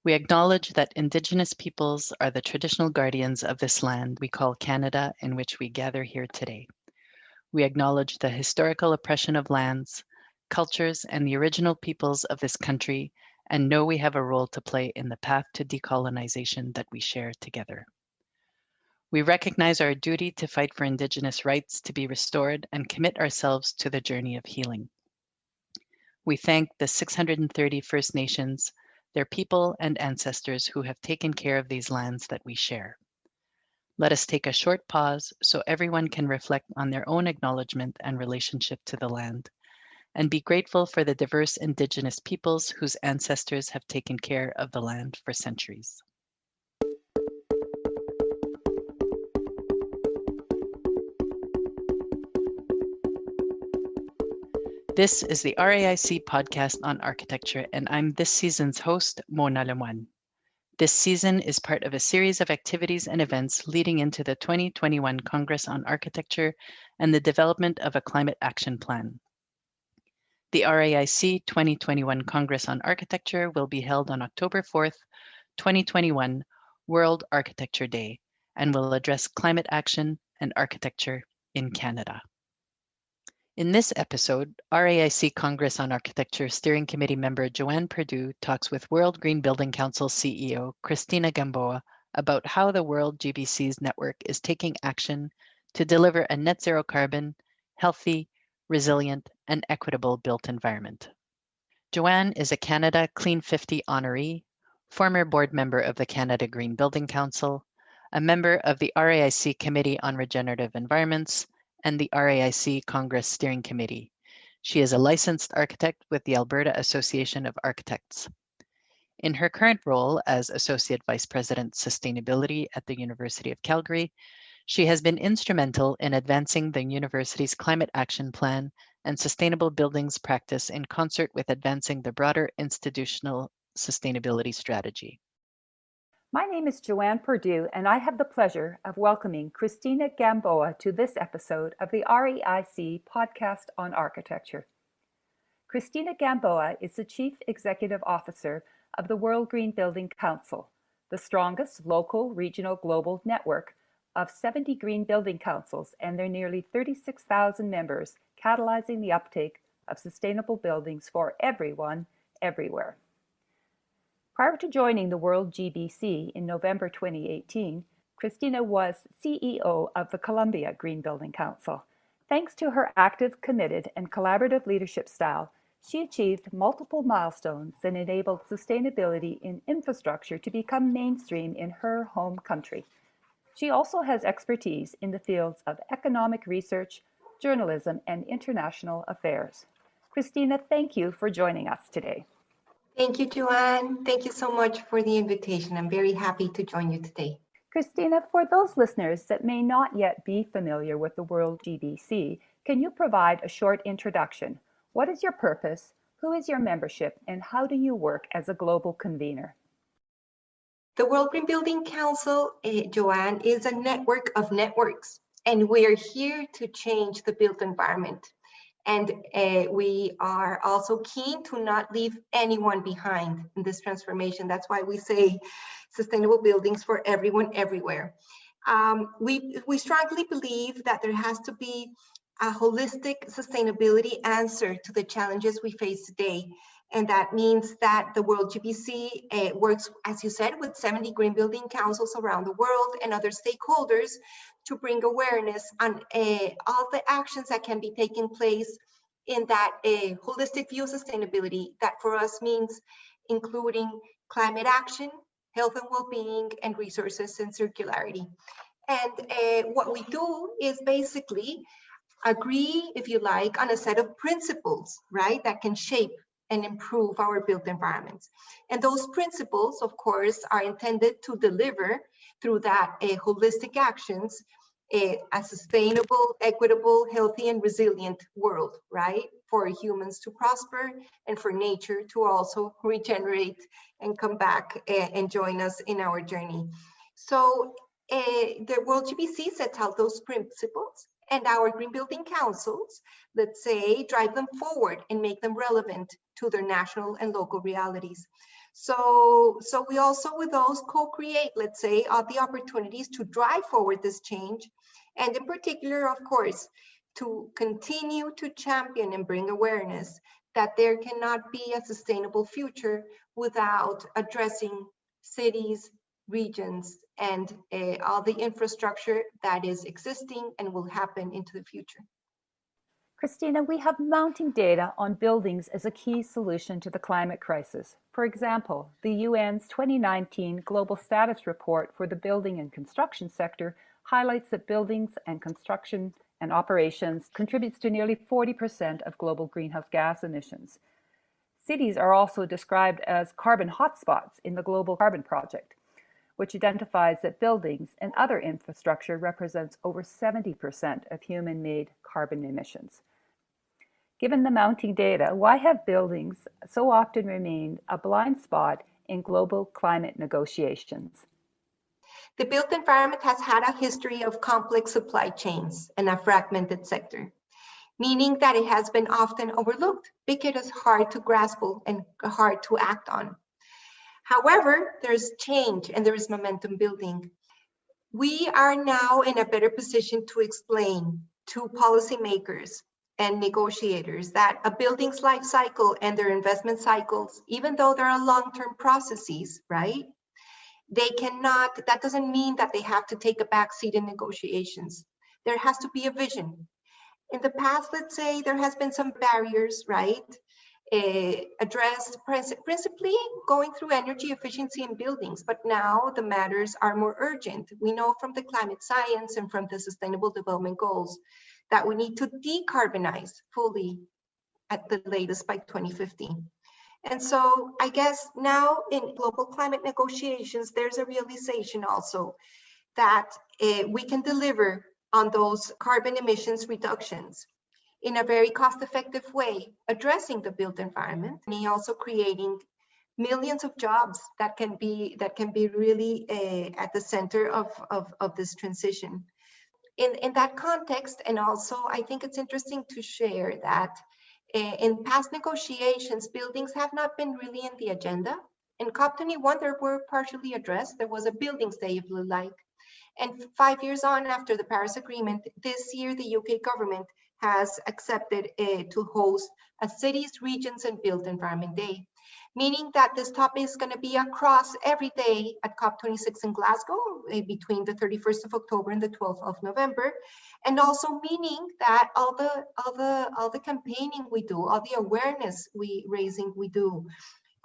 We acknowledge that Indigenous peoples are the traditional guardians of this land we call Canada, in which we gather here today. We acknowledge the historical oppression of lands, cultures, and the original peoples of this country, and know we have a role to play in the path to decolonization that we share together. We recognize our duty to fight for Indigenous rights to be restored and commit ourselves to the journey of healing. We thank the 630 First Nations, their people and ancestors who have taken care of these lands that we share. Let us take a short pause so everyone can reflect on their own acknowledgement and relationship to the land, and be grateful for the diverse Indigenous peoples whose ancestors have taken care of the land for centuries. This is the RAIC Podcast on Architecture, and I'm this season's host, Mona Lemoine. This season is part of a series of activities and events leading into the 2021 Congress on Architecture and the development of a climate action plan. The RAIC 2021 Congress on Architecture will be held on October 4th, 2021, World Architecture Day, and will address climate action and architecture in Canada. In this episode, RAIC Congress on Architecture Steering Committee member Joanne Perdue talks with World Green Building Council CEO Cristina Gamboa about how the World GBC's network is taking action to deliver a net zero carbon, healthy, resilient, and equitable built environment. Joanne is a Canada Clean 50 honoree, former board member of the Canada Green Building Council, a member of the RAIC Committee on Regenerative Environments, and the RAIC Congress Steering Committee. She is a licensed architect with the Alberta Association of Architects. In her current role as Associate Vice President Sustainability at the University of Calgary, she has been instrumental in advancing the university's climate action plan and sustainable buildings practice in concert with advancing the broader institutional sustainability strategy. My name is Joanne Perdue, and I have the pleasure of welcoming Christina Gamboa to this episode of the RAIC Podcast on Architecture. Christina Gamboa is the Chief Executive Officer of the World Green Building Council, the strongest local, regional, global network of 70 green building councils and their nearly 36,000 members, catalyzing the uptake of sustainable buildings for everyone, everywhere. Prior to joining the World GBC in November 2018, Christina was CEO of the Columbia Green Building Council. Thanks to her active, committed, and collaborative leadership style, she achieved multiple milestones and enabled sustainability in infrastructure to become mainstream in her home country. She also has expertise in the fields of economic research, journalism, and international affairs. Christina, thank you for joining us today. Thank you, Joanne. Thank you so much for the invitation. I'm very happy to join you today. Christina, for those listeners that may not yet be familiar with the World GBC, can you provide a short introduction? What is your purpose? Who is your membership? And how do you work as a global convener? The World Green Building Council, Joanne, is a network of networks, and we are here to change the built environment. And we are also keen to not leave anyone behind in this transformation. That's why we say sustainable buildings for everyone, everywhere. We strongly believe that there has to be a holistic sustainability answer to the challenges we face today. And that means that the World GBC works, as you said, with 70 green building councils around the world and other stakeholders to bring awareness on all the actions that can be taking place in that holistic view of sustainability that for us means including climate action, health and well-being, and resources and circularity. And what we do is basically agree, if you like, on a set of principles, right, that can shape and improve our built environments. And those principles, of course, are intended to deliver through that holistic actions a sustainable, equitable, healthy, and resilient world, right? For humans to prosper and for nature to also regenerate and come back and join us in our journey. So the World GBC sets out those principles, and our green building councils, let's say, drive them forward and make them relevant to their national and local realities. So we also with those co-create, let's say, the opportunities to drive forward this change. And in particular, of course, to continue to champion and bring awareness that there cannot be a sustainable future without addressing cities, regions, and all the infrastructure that is existing and will happen into the future. Christina, we have mounting data on buildings as a key solution to the climate crisis. For example, the UN's 2019 Global Status Report for the building and construction sector highlights that buildings and construction and operations contributes to nearly 40% of global greenhouse gas emissions. Cities are also described as carbon hotspots in the Global Carbon Project, which identifies that buildings and other infrastructure represents over 70% of human-made carbon emissions. Given the mounting data, why have buildings so often remained a blind spot in global climate negotiations? The built environment has had a history of complex supply chains and a fragmented sector, meaning that it has been often overlooked because it's hard to grasp and hard to act on. However, there's change and there is momentum building. We are now in a better position to explain to policymakers and negotiators that a building's life cycle and their investment cycles, even though there are long-term processes, right? That doesn't mean that they have to take a backseat in negotiations. There has to be a vision. In the past, let's say, there has been some barriers, right? Addressed principally going through energy efficiency in buildings, but now the matters are more urgent. We know from the climate science and from the Sustainable Development Goals that we need to decarbonize fully at the latest by 2050. And so I guess now in global climate negotiations, there's a realization also that we can deliver on those carbon emissions reductions in a very cost-effective way, addressing the built environment, and also creating millions of jobs that can be really at the center of this transition. In that context, and also I think it's interesting to share that in past negotiations, buildings have not been really in the agenda. In COP21, they were partially addressed. There was a Buildings Day, if you like. And 5 years on after the Paris Agreement, this year the UK government has accepted to host a Cities, Regions and Built Environment Day, meaning that this topic is going to be across every day at COP26 in Glasgow between the 31st of October and the 12th of November, and also meaning that all the campaigning we do, all the awareness raising we do,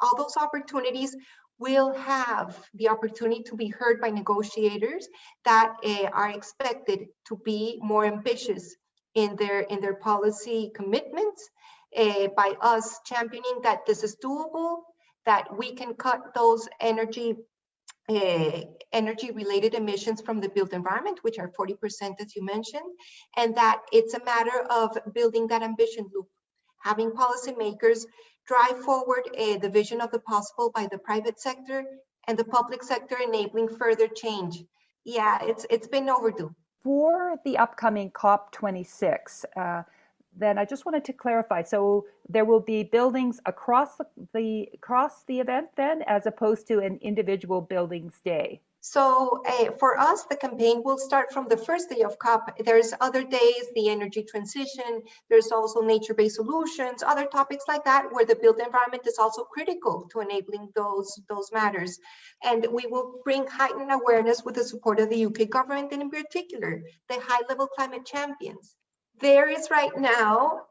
all those opportunities will have the opportunity to be heard by negotiators that are expected to be more ambitious in their policy commitments, by us championing that this is doable, that we can cut those energy related emissions from the built environment, which are 40%, as you mentioned, and that it's a matter of building that ambition loop, having policymakers drive forward the vision of the possible by the private sector and the public sector enabling further change. Yeah, it's been overdue. For the upcoming COP26, then I just wanted to clarify. So there will be buildings across the event then, as opposed to an individual buildings day. So for us, the campaign will start from the first day of COP. There's other days, the energy transition, there's also nature-based solutions, other topics like that, where the built environment is also critical to enabling those matters. And we will bring heightened awareness with the support of the UK government, and in particular, the high-level climate champions. There is right now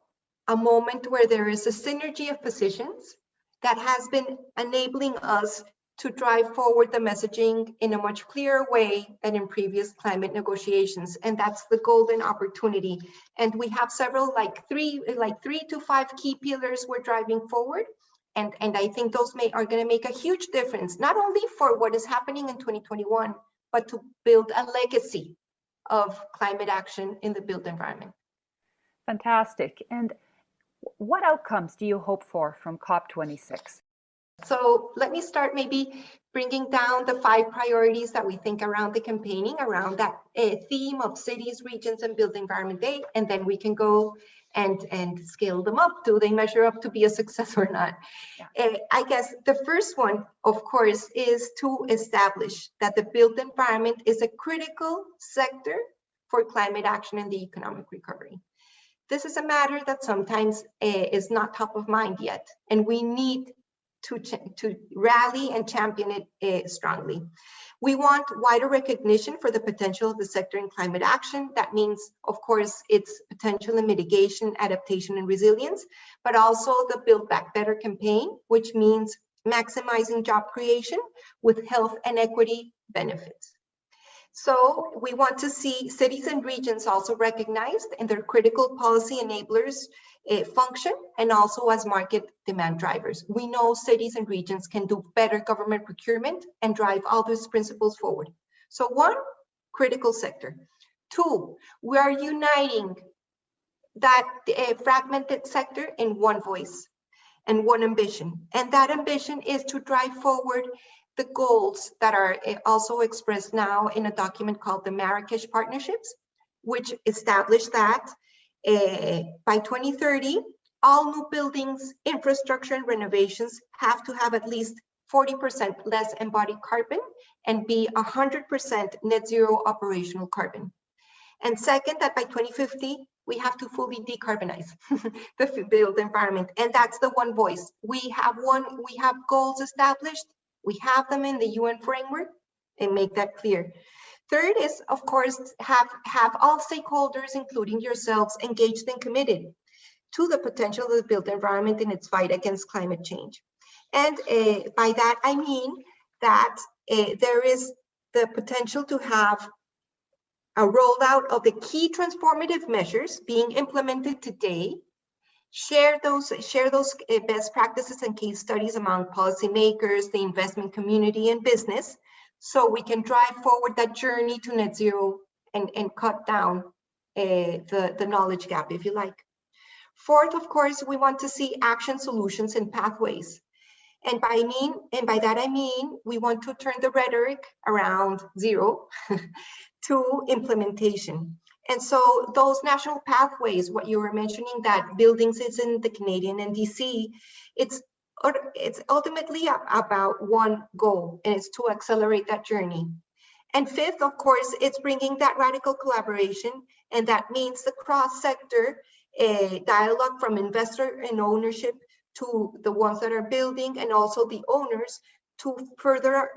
a moment where there is a synergy of positions that has been enabling us to drive forward the messaging in a much clearer way than in previous climate negotiations. And that's the golden opportunity. And we have several, like three to five key pillars we're driving forward. And I think those are going to make a huge difference, not only for what is happening in 2021, but to build a legacy of climate action in the built environment. Fantastic. And what outcomes do you hope for from COP26? So let me start maybe bringing down the 5 priorities that we think around the campaigning, around that theme of cities, regions, and built environment day, and then we can go and scale them up. Do they measure up to be a success or not? Yeah. I guess the first one, of course, is to establish that the built environment is a critical sector for climate action and the economic recovery. This is a matter that sometimes is not top of mind yet, and we need to rally and champion it strongly. We want wider recognition for the potential of the sector in climate action. That means, of course, its potential in mitigation, adaptation, and resilience, but also the Build Back Better campaign, which means maximizing job creation with health and equity benefits. So we want to see cities and regions also recognized in their critical policy enablers function and also as market demand drivers. We know cities and regions can do better government procurement and drive all these principles forward. So one, critical sector. Two, we are uniting that fragmented sector in one voice and one ambition. And that ambition is to drive forward the goals that are also expressed now in a document called the Marrakesh Partnerships, which establish that by 2030, all new buildings, infrastructure, and renovations have to have at least 40% less embodied carbon and be 100% net zero operational carbon. And second, that by 2050, we have to fully decarbonize the built environment. And that's the one voice. We have goals established. We have them in the UN framework and make that clear. Third is, of course, have all stakeholders, including yourselves, engaged and committed to the potential of the built environment in its fight against climate change. And by that, I mean that there is the potential to have a rollout of the key transformative measures being implemented today, share those best practices and case studies among policymakers, the investment community, and business, so we can drive forward that journey to net zero and cut down the knowledge gap, if you like. Fourth, of course, we want to see action solutions and pathways. And by that I mean we want to turn the rhetoric around zero to implementation. And so those national pathways, what you were mentioning, that buildings is in the Canadian and DC, it's ultimately about one goal, and it's to accelerate that journey. And fifth, of course, it's bringing that radical collaboration, and that means the cross-sector dialogue from investor and ownership to the ones that are building, and also the owners, to further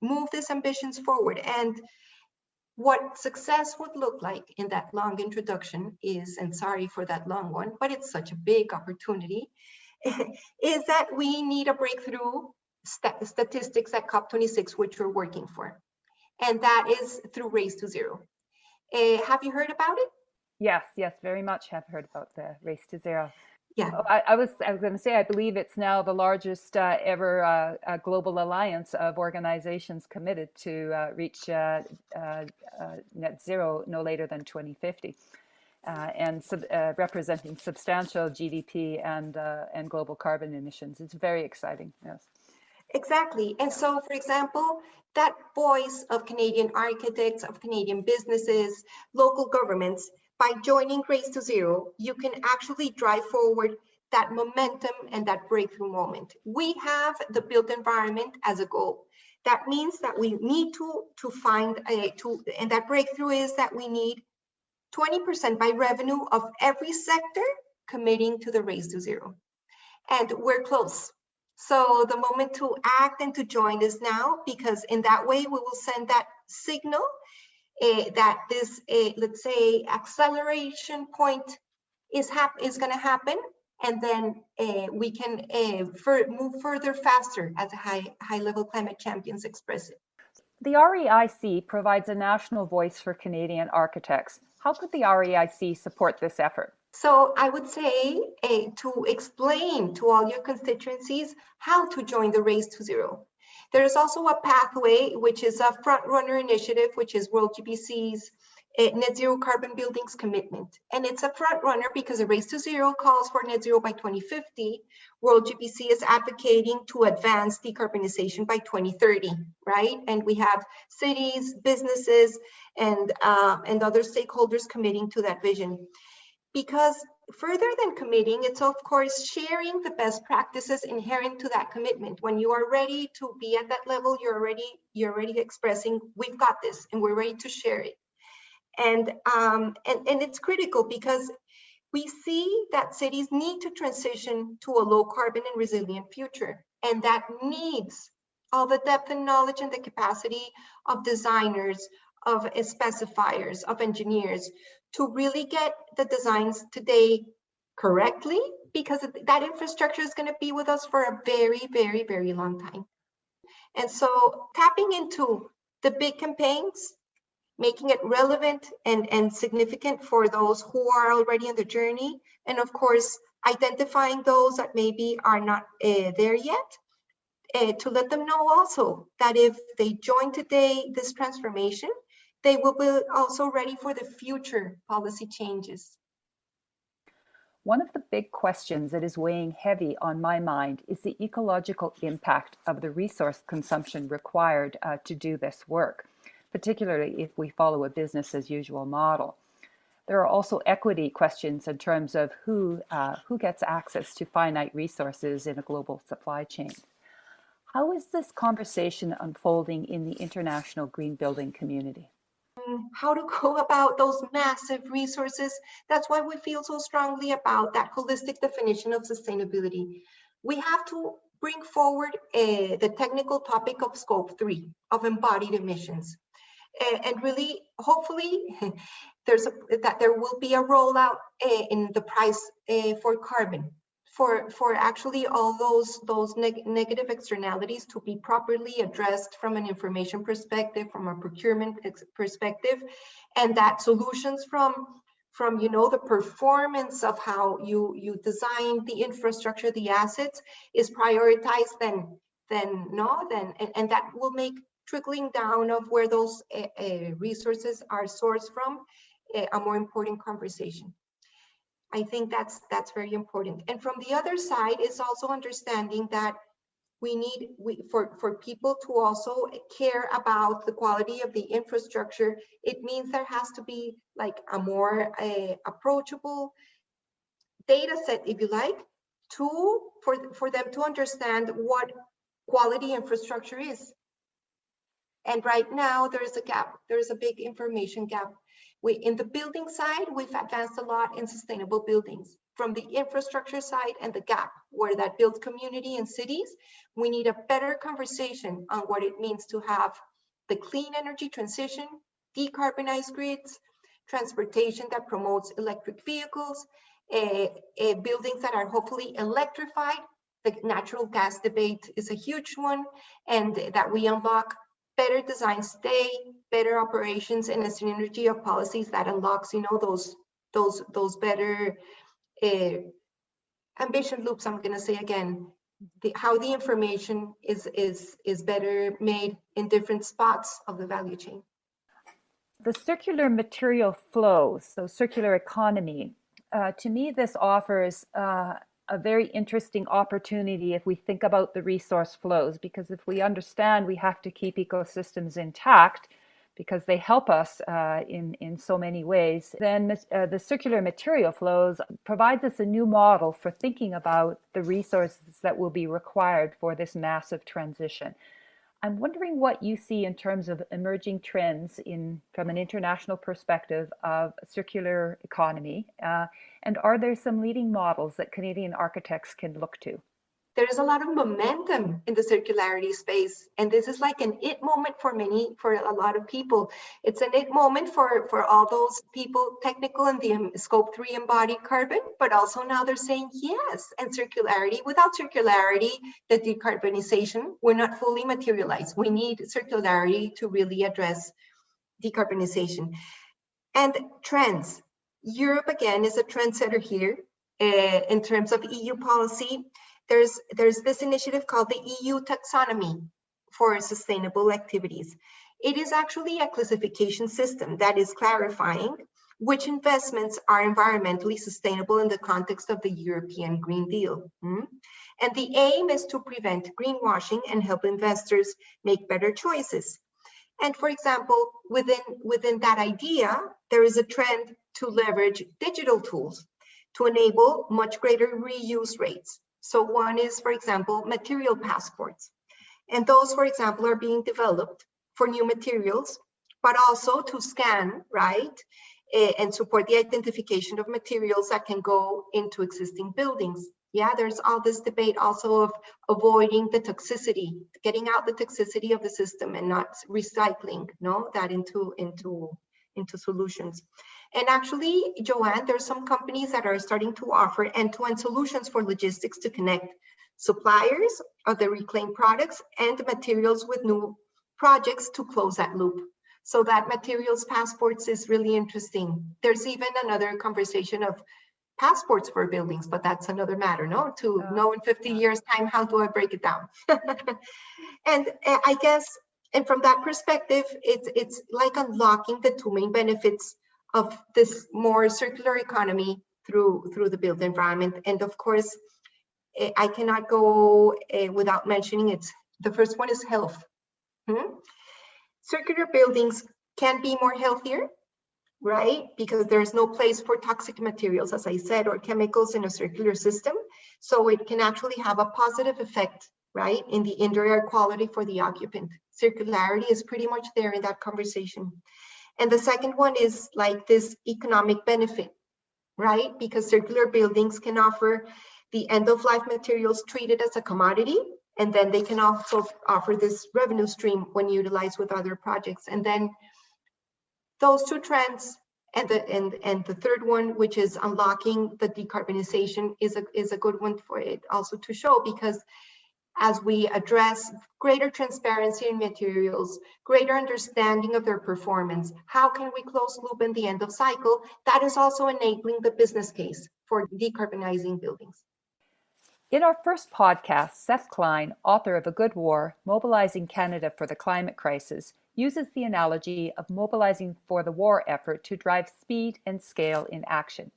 move these ambitions forward. And what success would look like in that long introduction is, and sorry for that long one, but it's such a big opportunity, is that we need a breakthrough statistics at COP26, which we're working for. And that is through Race to Zero. Have you heard about it? Yes, very much have heard about the Race to Zero. Yeah. I was going to say, I believe it's now the largest ever global alliance of organizations committed to reach net zero no later than 2050, and representing substantial GDP and global carbon emissions. It's very exciting. Yes. Exactly. And so, for example, that voice of Canadian architects, of Canadian businesses, local governments, by joining Race to Zero, you can actually drive forward that momentum and that breakthrough moment. We have the built environment as a goal. That means that we need to find and that breakthrough is that we need 20% by revenue of every sector committing to the Race to Zero. And we're close. So the moment to act and to join is now, because in that way we will send that signal that this, let's say, acceleration point is going to happen, and then we can move further faster, as high-level climate champions express it. The RAIC provides a national voice for Canadian architects. How could the RAIC support this effort? So I would say to explain to all your constituencies how to join the Race to Zero. There is also a pathway, which is a front runner initiative, which is World GBC's net zero carbon buildings commitment. And it's a front runner because a Race to Zero calls for net zero by 2050. World GPC is advocating to advance decarbonization by 2030, right? And we have cities, businesses, and other stakeholders committing to that vision. Because further than committing, it's of course sharing the best practices inherent to that commitment. When you are ready to be at that level, you're already expressing, we've got this, and we're ready to share it. And it's critical because we see that cities need to transition to a low carbon and resilient future. And that needs all the depth and knowledge and the capacity of designers, of specifiers, of engineers to really get the designs today correctly, because that infrastructure is going to be with us for a very, very, very long time. And so tapping into the big campaigns, making it relevant and significant for those who are already on the journey. And of course, identifying those that maybe are not there yet, to let them know also that if they join today this transformation, they will be also ready for the future policy changes. One of the big questions that is weighing heavy on my mind is the ecological impact of the resource consumption required to do this work, particularly if we follow a business as usual model. There are also equity questions in terms of who gets access to finite resources in a global supply chain. How is this conversation unfolding in the international green building community? How to go about those massive resources. That's why we feel so strongly about that holistic definition of sustainability. We have to bring forward the technical topic of scope 3 of embodied emissions. And really, hopefully, there will be a rollout in the price for carbon, for actually all those negative externalities to be properly addressed from an information perspective, from a procurement perspective, and that solutions from the performance of how you design the infrastructure, the assets, is prioritized. And that will make trickling down of where those resources are sourced from a more important conversation. I think that's very important. And from the other side is also understanding that for people to also care about the quality of the infrastructure. It means there has to be like a more approachable data set, if you like, for them to understand what quality infrastructure is. And right now there is a gap. There is a big information gap. In the building side, we've advanced a lot in sustainable buildings. From the infrastructure side and the gap where that builds community and cities, we need a better conversation on what it means to have the clean energy transition, decarbonized grids, transportation that promotes electric vehicles, buildings that are hopefully electrified. The natural gas debate is a huge one, and that we unlock better designs today, better operations, and a synergy of policies that unlocks, those better ambition loops. I'm going to say again, how the information is better made in different spots of the value chain. The circular material flows, so circular economy, to me, this offers a very interesting opportunity if we think about the resource flows, because if we understand we have to keep ecosystems intact because they help us in so many ways, then the circular material flows provides us a new model for thinking about the resources that will be required for this massive transition. I'm wondering what you see in terms of emerging trends from an international perspective of circular economy, and are there some leading models that Canadian architects can look to? There's a lot of momentum in the circularity space, and this is like an it moment for a lot of people. It's an it moment for all those people technical in the scope 3 embodied carbon, but also now they're saying yes, and circularity. Without circularity, the decarbonization will not fully materialize. We need circularity to really address decarbonization. And trends. Europe again is a trendsetter here in terms of EU policy. There's this initiative called the EU taxonomy for sustainable activities. It is actually a classification system that is clarifying which investments are environmentally sustainable in the context of the European Green Deal. And the aim is to prevent greenwashing and help investors make better choices. And for example, within that idea, there is a trend to leverage digital tools to enable much greater reuse rates. So one is, for example, material passports. And those, for example, are being developed for new materials, but also to scan, right? And support the identification of materials that can go into existing buildings. Yeah, there's all this debate also of avoiding the toxicity, getting out the toxicity of the system and not recycling, that into solutions. And actually, Joanne, there's some companies that are starting to offer end-to-end solutions for logistics to connect suppliers of the reclaimed products and materials with new projects to close that loop. So that materials passports is really interesting. There's even another conversation of passports for buildings, but that's another matter, to know in 50 years time, how do I break it down? And I guess, and from that perspective, it's like unlocking the two main benefits of this more circular economy through the built environment. And of course, I cannot go without mentioning it. The first one is health. Circular buildings can be more healthier, right? Because there's no place for toxic materials, as I said, or chemicals in a circular system. So it can actually have a positive effect, right, in the indoor air quality for the occupant. Circularity is pretty much there in that conversation. And the second one is like this economic benefit, right? Because circular buildings can offer the end-of-life materials treated as a commodity, and then they can also offer this revenue stream when utilized with other projects. And then those two trends, and the third one, which is unlocking the decarbonization, is a good one for it also to show, because as we address greater transparency in materials, greater understanding of their performance, how can we close loop in the end of cycle? That is also enabling the business case for decarbonizing buildings. In our first podcast, Seth Klein, author of A Good War, Mobilizing Canada for the Climate Crisis, uses the analogy of mobilizing for the war effort to drive speed and scale in action.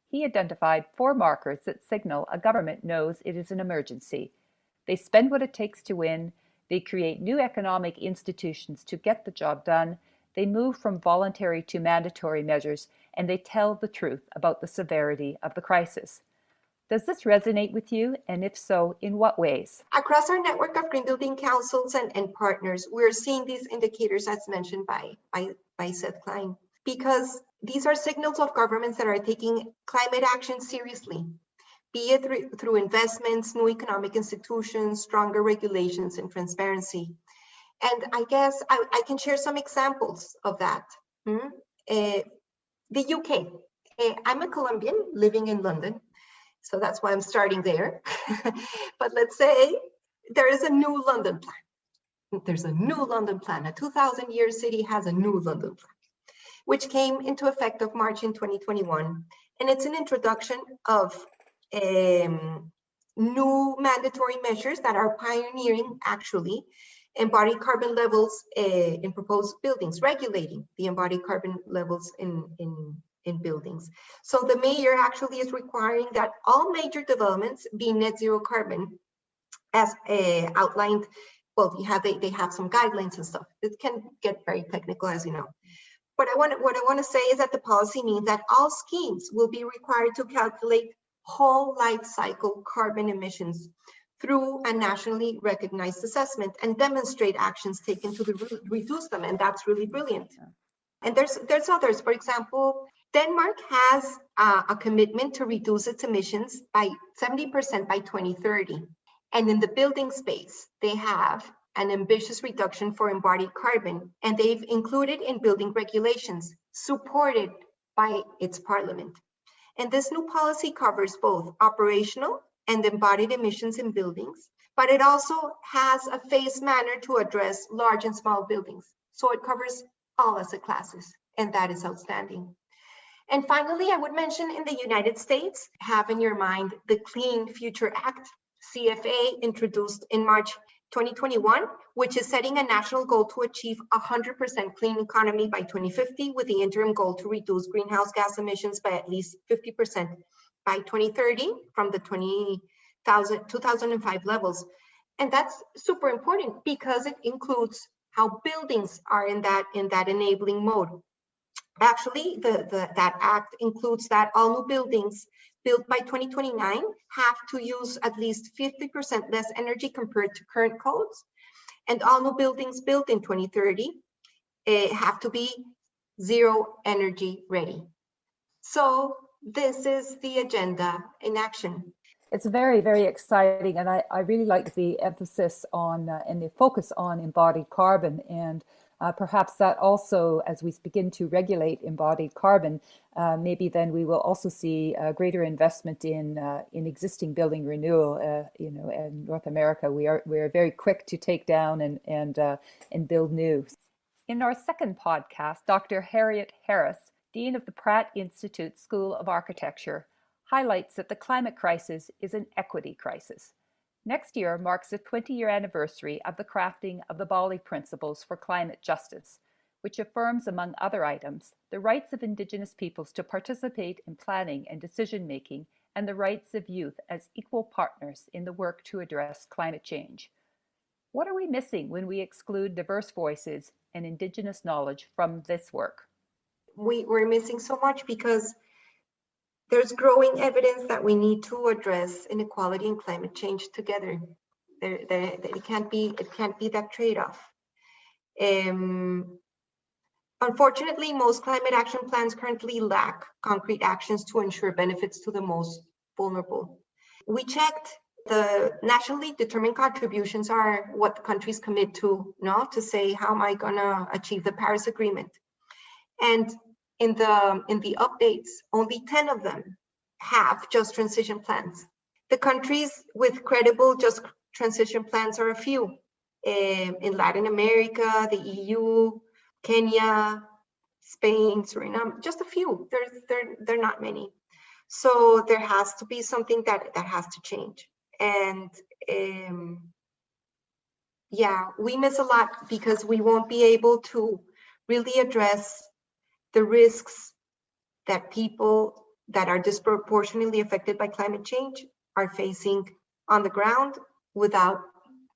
He identified 4 markers that signal a government knows it is an emergency. They spend what it takes to win, they create new economic institutions to get the job done, they move from voluntary to mandatory measures, and they tell the truth about the severity of the crisis. Does this resonate with you? And if so, in what ways? Across our network of green building councils and partners, we're seeing these indicators as mentioned by Seth Klein, because these are signals of governments that are taking climate action seriously, be it through investments, new economic institutions, stronger regulations, and transparency. And I guess I can share some examples of that. The UK. I'm a Colombian living in London, so that's why I'm starting there. But let's say there is a new London plan. There's a new London plan. A 2,000-year city has a new London plan, which came into effect of March in 2021. And it's an introduction of new mandatory measures that are pioneering, actually, embodied carbon levels in proposed buildings, regulating the embodied carbon levels in buildings. So the mayor actually is requiring that all major developments be net zero carbon, as outlined. Well, they have some guidelines and stuff. It can get very technical, as you know. But what I want to say is that the policy means that all schemes will be required to calculate whole life cycle carbon emissions through a nationally recognized assessment and demonstrate actions taken to reduce them. And that's really brilliant. And there's others. For example, Denmark has a commitment to reduce its emissions by 70% by 2030. And in the building space, they have an ambitious reduction for embodied carbon, and they've included in building regulations supported by its parliament. And this new policy covers both operational and embodied emissions in buildings, but it also has a phased manner to address large and small buildings. So it covers all asset classes, and that is outstanding. And finally, I would mention in the United States, have in your mind the Clean Future Act, CFA, introduced in March 2021, which is setting a national goal to achieve 100% clean economy by 2050, with the interim goal to reduce greenhouse gas emissions by at least 50% by 2030 from the 2005 levels. And that's super important because it includes how buildings are in that enabling mode. Actually, that act includes that all new buildings built by 2029 have to use at least 50% less energy compared to current codes. And all new buildings built in 2030 have to be zero energy ready. So this is the agenda in action. It's very, very exciting. And I really like the emphasis on and the focus on embodied carbon. And perhaps that also, as we begin to regulate embodied carbon, maybe then we will also see a greater investment in existing building renewal. In North America, we are very quick to take down and build new. In our second podcast, Dr. Harriet Harris, Dean of the Pratt Institute School of Architecture, highlights that the climate crisis is an equity crisis. Next year marks the 20-year anniversary of the crafting of the Bali Principles for Climate Justice, which affirms, among other items, the rights of Indigenous peoples to participate in planning and decision-making and the rights of youth as equal partners in the work to address climate change. What are we missing when we exclude diverse voices and Indigenous knowledge from this work? We're missing so much because there's growing evidence that we need to address inequality and climate change together. It can't be that trade-off. Unfortunately, most climate action plans currently lack concrete actions to ensure benefits to the most vulnerable. We checked the nationally determined contributions are what the countries commit to, to say, how am I gonna achieve the Paris Agreement? And in the updates, only 10 of them have just transition plans. The countries with credible just transition plans are a few. In Latin America, the EU, Kenya, Spain, Suriname, just a few. They're not many. So there has to be something that has to change. And we miss a lot because we won't be able to really address the risks that people that are disproportionately affected by climate change are facing on the ground without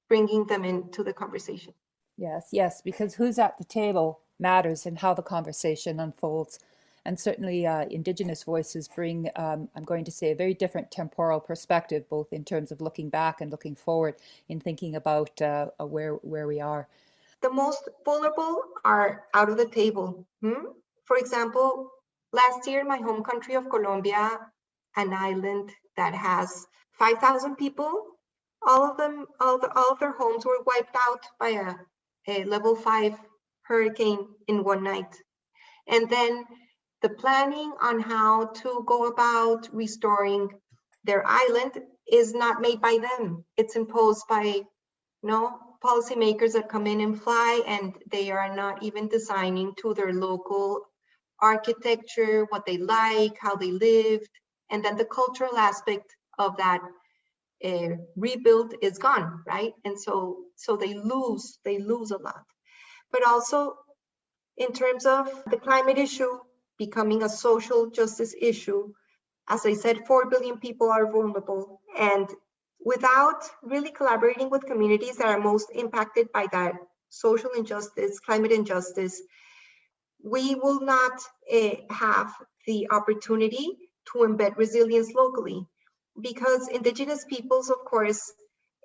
bringing them into the conversation. Yes, because who's at the table matters in how the conversation unfolds. And certainly Indigenous voices bring, I'm going to say, a very different temporal perspective, both in terms of looking back and looking forward in thinking about where we are. The most vulnerable are out of the table. For example, last year, my home country of Colombia, an island that has 5,000 people, all of their homes were wiped out by a level 5 hurricane in one night. And then the planning on how to go about restoring their island is not made by them. It's imposed by policymakers that come in and fly, and they are not even designing to their local architecture, what they like, how they lived, and then the cultural aspect of that rebuild is gone, right? And so they lose a lot. But also in terms of the climate issue becoming a social justice issue, as I said, 4 billion people are vulnerable, and without really collaborating with communities that are most impacted by that social injustice, climate injustice, we will not have the opportunity to embed resilience locally, because Indigenous peoples, of course,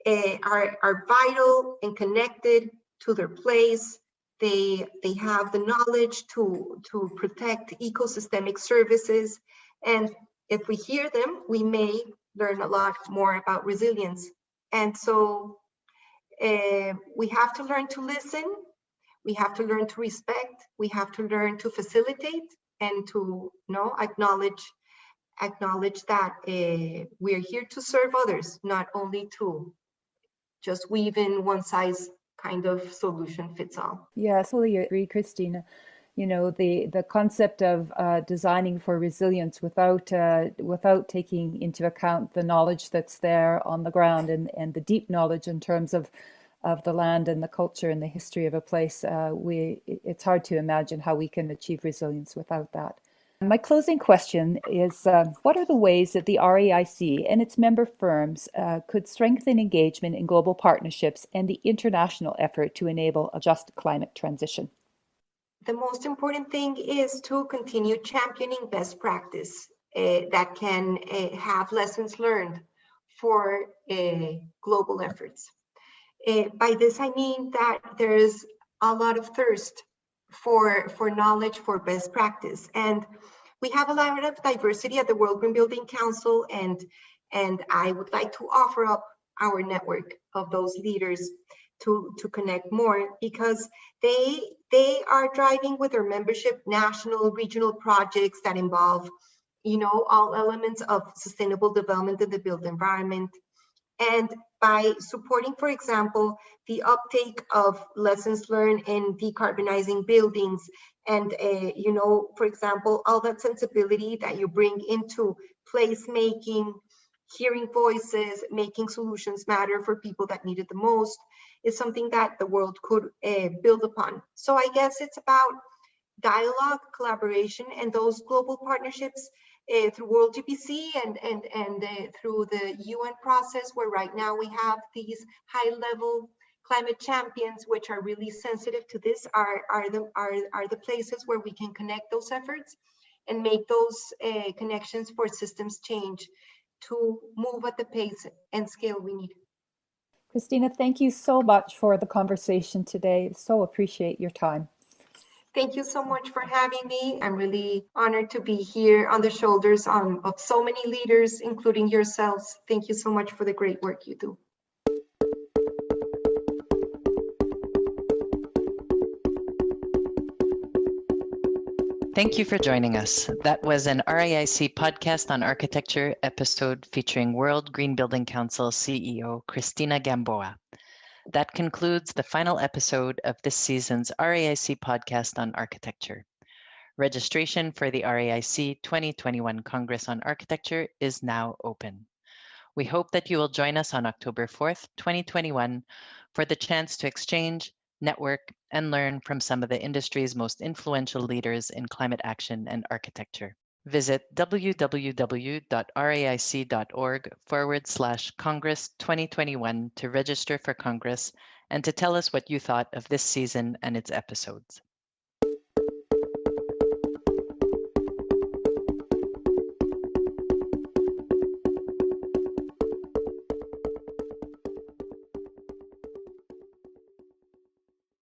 are vital and connected to their place. They have the knowledge to protect ecosystemic services. And if we hear them, we may learn a lot more about resilience. And so we have to learn to listen. We have to learn to respect. We have to learn to facilitate and to acknowledge that we are here to serve others, not only to just weave in one size kind of solution fits all. Yes, fully agree, Christina. The concept of designing for resilience without taking into account the knowledge that's there on the ground and the deep knowledge in terms of of the land and the culture and the history of a place, it's hard to imagine how we can achieve resilience without that. My closing question is, what are the ways that the RAIC and its member firms could strengthen engagement in global partnerships and the international effort to enable a just climate transition? The most important thing is to continue championing best practice that can have lessons learned for global efforts. By this, I mean that there's a lot of thirst for knowledge, for best practice. And we have a lot of diversity at the World Green Building Council, and I would like to offer up our network of those leaders to connect more, because they are driving with their membership national, regional projects that involve, all elements of sustainable development in the built environment. And by supporting, for example, the uptake of lessons learned in decarbonizing buildings and, for example, all that sensibility that you bring into placemaking, hearing voices, making solutions matter for people that need it the most, is something that the world could build upon. So I guess it's about dialogue, collaboration, and those global partnerships through World GPC and through the UN process, where right now we have these high-level climate champions, which are really sensitive to this, are the places where we can connect those efforts and make those connections for systems change to move at the pace and scale we need. Christina, thank you so much for the conversation today. So appreciate your time. Thank you so much for having me. I'm really honored to be here on the shoulders of so many leaders, including yourselves. Thank you so much for the great work you do. Thank you for joining us. That was an RAIC podcast on architecture episode featuring World Green Building Council CEO Christina Gamboa. That concludes the final episode of this season's RAIC podcast on architecture. Registration for the RAIC 2021 Congress on Architecture is now open. We hope that you will join us on October 4th, 2021 for the chance to exchange, network, and learn from some of the industry's most influential leaders in climate action and architecture. Visit www.raic.org/Congress 2021 to register for Congress and to tell us what you thought of this season and its episodes.